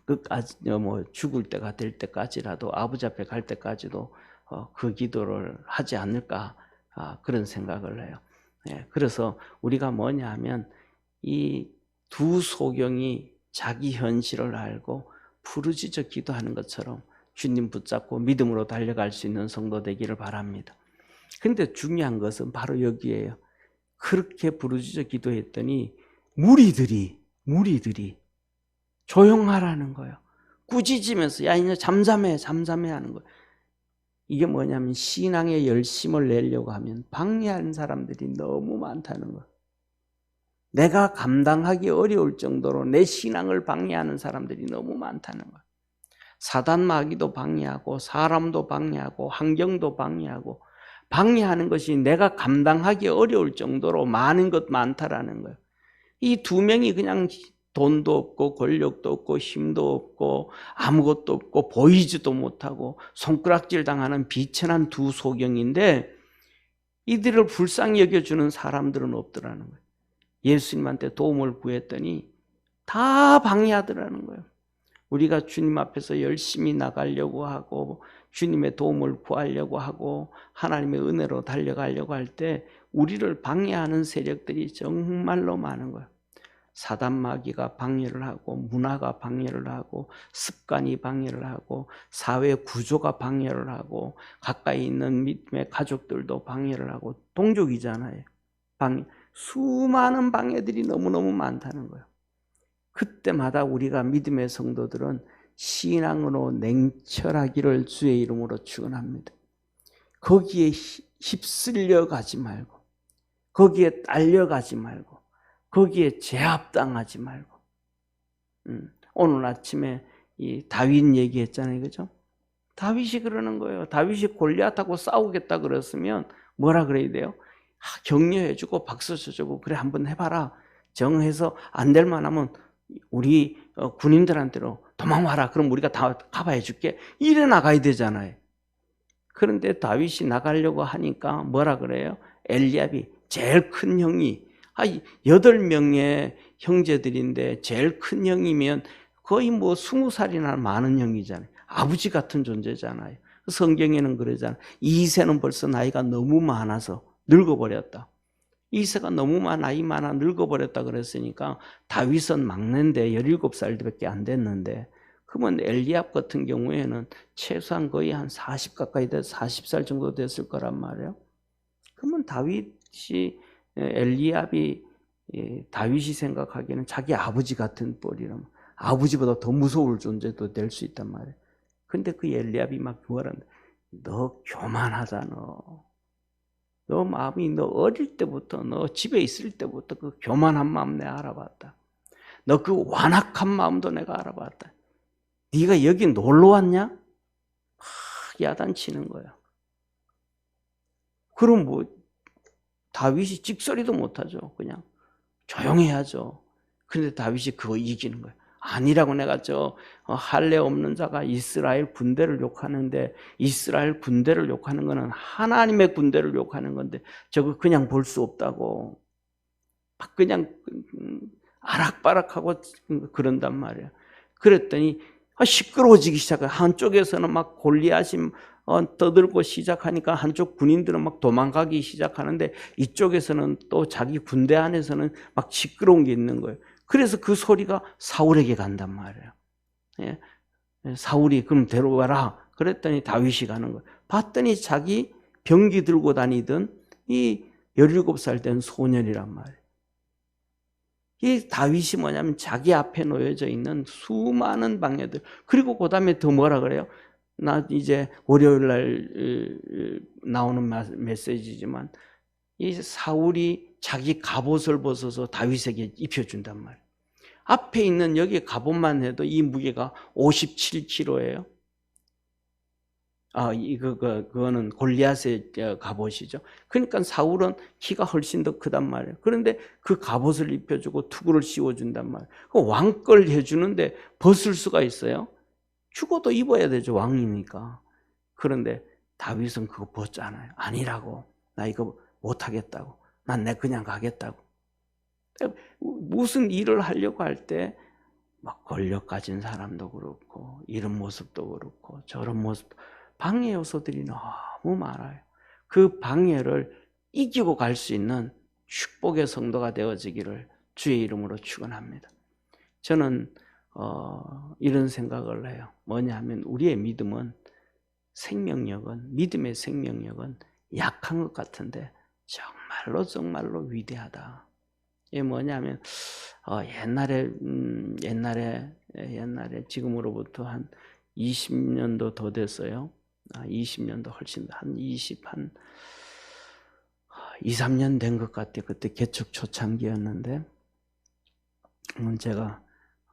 끝까지 뭐 죽을 때가 될 때까지라도 아버지 앞에 갈 때까지도 그 기도를 하지 않을까 그런 생각을 해요. 예, 그래서 우리가 뭐냐 하면 이 두 소경이 자기 현실을 알고 부르짖어 기도하는 것처럼 주님 붙잡고 믿음으로 달려갈 수 있는 성도 되기를 바랍니다. 근데 중요한 것은 바로 여기에요. 그렇게 부르짖어 기도했더니 무리들이 조용하라는 거예요. 꾸짖으면서 야 이제 잠잠해 하는 거예요. 이게 뭐냐면 신앙의 열심을 내려고 하면 방해하는 사람들이 너무 많다는 거예요. 내가 감당하기 어려울 정도로 내 신앙을 방해하는 사람들이 너무 많다는 거예요. 사단 마귀도 방해하고 사람도 방해하고 환경도 방해하고 방해하는 것이 내가 감당하기 어려울 정도로 많다라는 거예요. 이 두 명이 그냥 돈도 없고 권력도 없고 힘도 없고 아무것도 없고 보이지도 못하고 손가락질 당하는 비천한 두 소경인데 이들을 불쌍히 여겨주는 사람들은 없더라는 거예요. 예수님한테 도움을 구했더니 다 방해하더라는 거예요. 우리가 주님 앞에서 열심히 나가려고 하고 주님의 도움을 구하려고 하고 하나님의 은혜로 달려가려고 할 때 우리를 방해하는 세력들이 정말로 많은 거예요. 사단 마귀가 방해를 하고 문화가 방해를 하고 습관이 방해를 하고 사회 구조가 방해를 하고 가까이 있는 믿음의 가족들도 방해를 하고 동족이잖아요. 수많은 방해들이 너무너무 많다는 거예요. 그때마다 우리가 믿음의 성도들은 신앙으로 냉철하기를 주의 이름으로 축원합니다. 거기에 휩쓸려 가지 말고 거기에 딸려가지 말고 거기에 제압당하지 말고 오늘 아침에 이 다윗 얘기했잖아요. 그죠? 다윗이 그러는 거예요. 다윗이 골리앗하고 싸우겠다 그랬으면 뭐라 그래야 돼요? 격려해주고 박수 쳐주고 그래 한번 해봐라. 정해서 안 될 만하면 우리 군인들한테로 도망와라. 그럼 우리가 다 가봐해 줄게. 이래 나가야 되잖아요. 그런데 다윗이 나가려고 하니까 뭐라 그래요? 엘리압이 제일 큰 형이 8명의 형제들인데 제일 큰 형이면 거의 뭐 20살이나 많은 형이잖아요. 아버지 같은 존재잖아요. 성경에는 그러잖아요. 이새는 벌써 나이가 너무 많아서 늙어버렸다. 이새가 너무 나이 많아 늙어버렸다 그랬으니까 다윗은 막내인데 17살밖에 안 됐는데 그러면 엘리압 같은 경우에는 최소한 거의 한 40 가까이 돼서 40살 정도 됐을 거란 말이에요. 그러면 엘리압이 다윗이 생각하기에는 자기 아버지 같은 뻘이라면 아버지보다 더 무서울 존재도 될 수 있단 말이에요. 근데 그 엘리압이 막 뭐라는데 너 교만하다 너 마음이 너 어릴 때부터 너 집에 있을 때부터 그 교만한 마음 내가 알아봤다. 너 그 완악한 마음도 내가 알아봤다. 네가 여기 놀러 왔냐? 막 야단치는 거야. 그럼 뭐 다윗이 찍소리도 못하죠. 그냥 조용해야죠. 그런데 다윗이 그거 이기는 거예요. 아니라고 내가 할례 없는 자가 이스라엘 군대를 욕하는데 이스라엘 군대를 욕하는 거는 하나님의 군대를 욕하는 건데 저거 그냥 볼 수 없다고 막 그냥 아락바락하고 그런단 말이에요. 그랬더니 시끄러워지기 시작해요. 한쪽에서는 막 골리앗이 떠들고 시작하니까 한쪽 군인들은 막 도망가기 시작하는데 이쪽에서는 또 자기 군대 안에서는 막 시끄러운 게 있는 거예요. 그래서 그 소리가 사울에게 간단 말이에요. 예. 사울이 그럼 데려가라. 그랬더니 다윗이 가는 거예요. 봤더니 자기 병기 들고 다니던 이 17살 된 소년이란 말이에요. 이 다윗이 뭐냐면 자기 앞에 놓여져 있는 수많은 방해들. 그리고 그 다음에 더 뭐라 그래요? 나 이제 월요일 날 나오는 메시지지만 이 사울이 자기 갑옷을 벗어서 다윗에게 입혀준단 말이에요. 앞에 있는 여기 갑옷만 해도 이 무게가 57kg예요. 그거는 골리앗의 갑옷이죠. 그러니까 사울은 키가 훨씬 더 크단 말이에요. 그런데 그 갑옷을 입혀주고 투구를 씌워준단 말이에요. 그 왕걸 해주는데 벗을 수가 있어요? 죽어도 입어야 되죠, 왕이니까. 그런데 다윗은 그거 벗잖아요. 아니라고. 나 이거 못하겠다고. 난 내 그냥 가겠다고. 무슨 일을 하려고 할 때 막 권력 가진 사람도 그렇고 이런 모습도 그렇고 저런 모습도 방해 요소들이 너무 많아요. 그 방해를 이기고 갈 수 있는 축복의 성도가 되어지기를 주의 이름으로 축원합니다. 저는 이런 생각을 해요. 뭐냐 하면 우리의 믿음의 생명력은 약한 것 같은데 정말로 위대하다. 이게 뭐냐면 옛날에 지금으로부터 한 20년도 더 됐어요. 20년도 훨씬 한 2, 3년 된 것 같아요. 그때 개척 초창기였는데 제가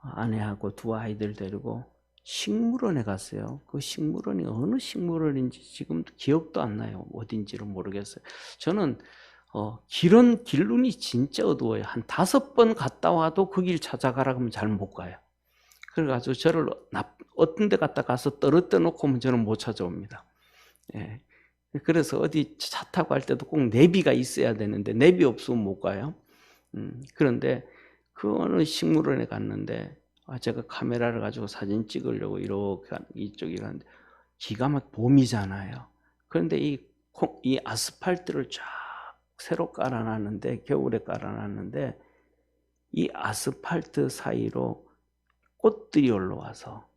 아내하고 두 아이들 데리고 식물원에 갔어요. 그 식물원이 어느 식물원인지 지금도 기억도 안 나요. 어딘지를 모르겠어요. 저는 길눈이 진짜 어두워요. 한 5번 갔다 와도 그 길 찾아가라 그러면 잘 못 가요. 그래가지고 저를 어떤 데 갔다 가서 떨어뜨려 놓고 오면 저는 못 찾아옵니다. 예. 그래서 어디 차 타고 갈 때도 꼭 내비가 있어야 되는데 내비 없으면 못 가요. 그런데 그 어느 식물원에 갔는데 제가 카메라를 가지고 사진 찍으려고 이렇게 이쪽에 갔는데 기가 막 봄이잖아요. 그런데 이 아스팔트를 쫙 새로 깔아놨는데 겨울에 깔아놨는데 이 아스팔트 사이로 꽃들이 올라와서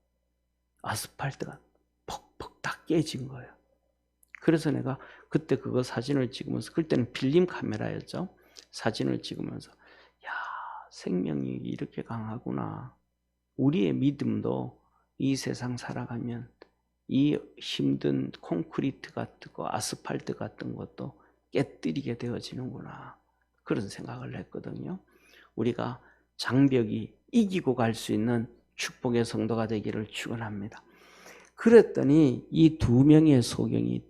아스팔트가 퍽퍽 다 깨진 거예요. 그래서 내가 그때 그거 사진을 찍으면서 그때는 필름 카메라였죠. 사진을 찍으면서 야, 생명이 이렇게 강하구나. 우리의 믿음도 이 세상 살아가면 이 힘든 콘크리트 같은 거, 아스팔트 같은 것도 깨뜨리게 되어지는구나. 그런 생각을 했거든요. 우리가 장벽이 이기고 갈 수 있는 축복의 성도가 되기를 축원합니다. 그랬더니 이 2명의 소경이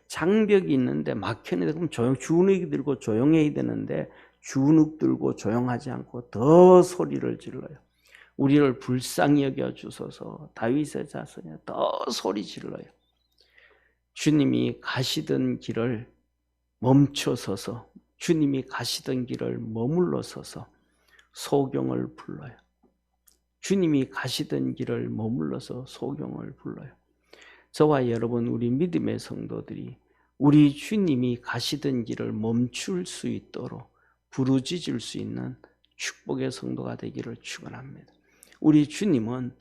장벽이 있는데 막혀내 그럼 주눅이 들고 조용해야 되는데 주눅 들고 조용하지 않고 더 소리를 질러요. 우리를 불쌍히 여겨 주소서. 다윗의 자손이여 더 소리 질러요. 주님이 가시던 길을 멈춰서서 주님이 가시던 길을 머물러 서서 소경을 불러요. 주님이 가시던 길을 머물러서 소경을 불러요. 저와 여러분 우리 믿음의 성도들이 우리 주님이 가시던 길을 멈출 수 있도록 부르짖을 수 있는 축복의 성도가 되기를 축원합니다. 우리 주님은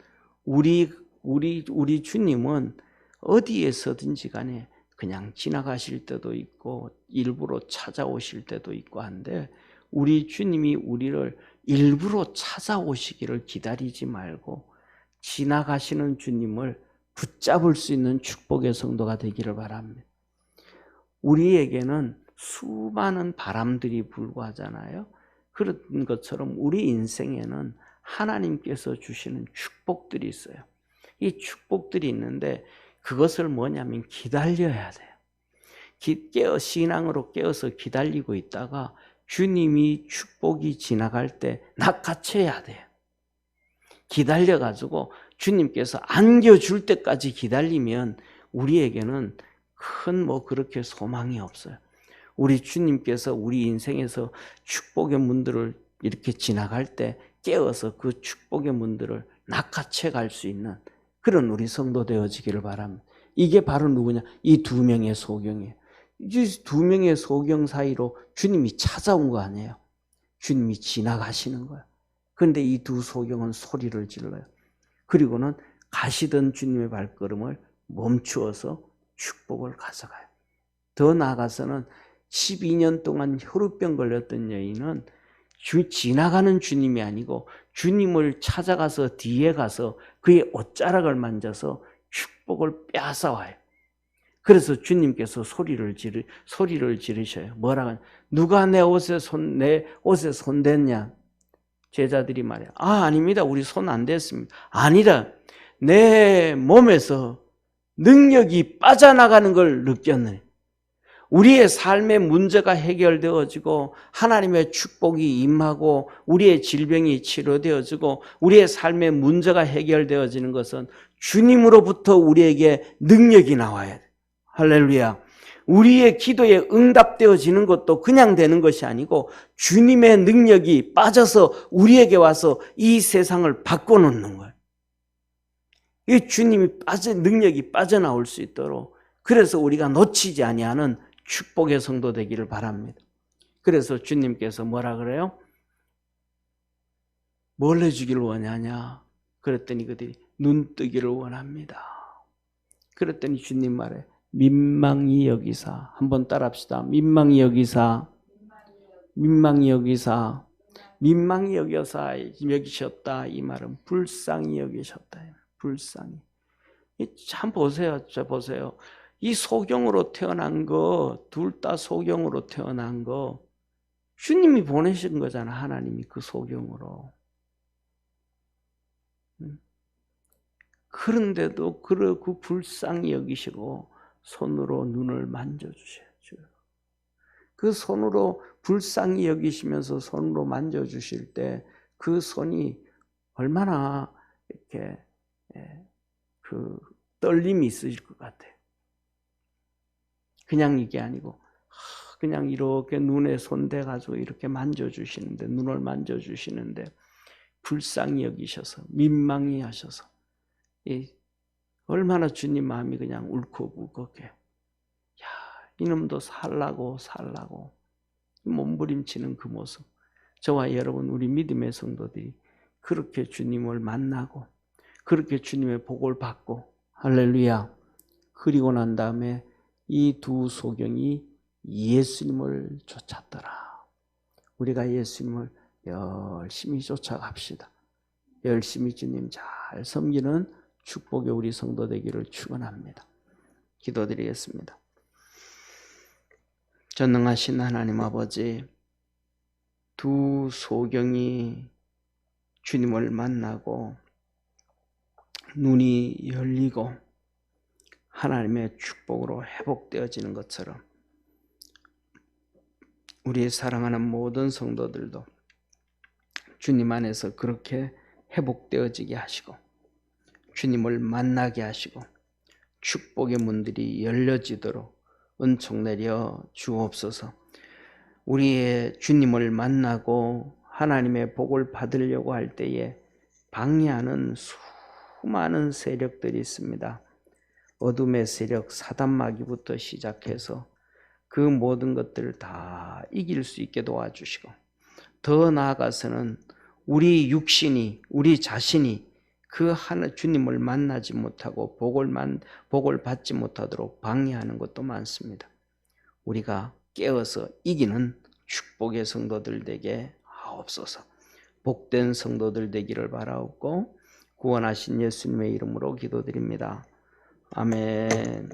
어디에서든지 간에 그냥 지나가실 때도 있고 일부러 찾아오실 때도 있고 한데 우리 주님이 우리를 일부러 찾아오시기를 기다리지 말고 지나가시는 주님을 붙잡을 수 있는 축복의 성도가 되기를 바랍니다. 우리에게는 수많은 바람들이 불고 하잖아요. 그런 것처럼 우리 인생에는 하나님께서 주시는 축복들이 있어요. 이 축복들이 있는데 그것을 뭐냐면 기다려야 돼요. 신앙으로 깨어서 기다리고 있다가 주님이 축복이 지나갈 때 낚아채야 돼요. 기다려가지고 주님께서 안겨줄 때까지 기다리면 우리에게는 큰 그렇게 소망이 없어요. 우리 주님께서 우리 인생에서 축복의 문들을 이렇게 지나갈 때 깨어서 그 축복의 문들을 낚아채 갈 수 있는 그런 우리 성도 되어지기를 바랍니다. 이게 바로 누구냐? 이 2명의 소경이에요. 이 2명의 소경 사이로 주님이 찾아온 거 아니에요. 주님이 지나가시는 거예요. 그런데 이 2 소경은 소리를 질러요. 그리고는 가시던 주님의 발걸음을 멈추어서 축복을 가져가요. 더 나아가서는 12년 동안 혈우병 걸렸던 여인은 지나가는 주님이 아니고 주님을 찾아가서 뒤에 가서 그의 옷자락을 만져서 축복을 빼앗아와요. 그래서 주님께서 소리를 지르셔요. 뭐라고 하냐? 누가 내 옷에 손댔냐? 제자들이 말해요. 아닙니다. 우리 손 안 댔습니다. 아니라 내 몸에서 능력이 빠져나가는 걸 느꼈느냐? 우리의 삶의 문제가 해결되어지고 하나님의 축복이 임하고 우리의 질병이 치료되어지고 우리의 삶의 문제가 해결되어지는 것은 주님으로부터 우리에게 능력이 나와야 돼. 할렐루야. 우리의 기도에 응답되어지는 것도 그냥 되는 것이 아니고 주님의 능력이 빠져서 우리에게 와서 이 세상을 바꿔놓는 거예요. 이 주님이 능력이 빠져나올 수 있도록, 그래서 우리가 놓치지 아니하는 축복의 성도 되기를 바랍니다. 그래서 주님께서 뭐라 그래요? 뭘 해주기를 원하냐? 그랬더니 그들이 눈 뜨기를 원합니다. 그랬더니 주님 말에 민망히 여기사, 한번 따라합시다. 민망히 여기사, 민망히 여기사, 민망히 여기셨다. 이 말은 불쌍히 여기셨다. 불쌍히. 참 보세요. 저 보세요. 이 소경으로 태어난 거, 둘 다 소경으로 태어난 거 주님이 보내신 거잖아. 하나님이 그 소경으로. 그런데도 그 불쌍히 여기시고 손으로 눈을 만져주셔요. 그 손으로 불쌍히 여기시면서 손으로 만져주실 때 그 손이 얼마나 이렇게 그 떨림이 있으실 것 같아요. 그냥 이게 아니고 그냥 이렇게 눈에 손대가지고 이렇게 만져주시는데, 눈을 만져주시는데 불쌍히 여기셔서 민망히 하셔서 얼마나 주님 마음이 그냥 울컥울컥해. 야, 이놈도 살라고 몸부림치는 그 모습. 저와 여러분, 우리 믿음의 성도들이 그렇게 주님을 만나고 그렇게 주님의 복을 받고, 할렐루야. 그리고 난 다음에 이 두 소경이 예수님을 쫓았더라. 우리가 예수님을 열심히 쫓아갑시다. 열심히 주님 잘 섬기는 축복의 우리 성도 되기를 축원합니다. 기도드리겠습니다. 전능하신 하나님 아버지, 두 소경이 주님을 만나고 눈이 열리고 하나님의 축복으로 회복되어지는 것처럼 우리 사랑하는 모든 성도들도 주님 안에서 그렇게 회복되어지게 하시고 주님을 만나게 하시고 축복의 문들이 열려지도록 은총 내려 주옵소서. 우리의 주님을 만나고 하나님의 복을 받으려고 할 때에 방해하는 수많은 세력들이 있습니다. 어둠의 세력, 사단마귀부터 시작해서 그 모든 것들을 다 이길 수 있게 도와주시고, 더 나아가서는 우리 육신이, 우리 자신이 그 하나 주님을 만나지 못하고 복을 받지 못하도록 방해하는 것도 많습니다. 우리가 깨어서 이기는 축복의 성도들 되게 하옵소서. 복된 성도들 되기를 바라옵고 구원하신 예수님의 이름으로 기도드립니다. 아멘.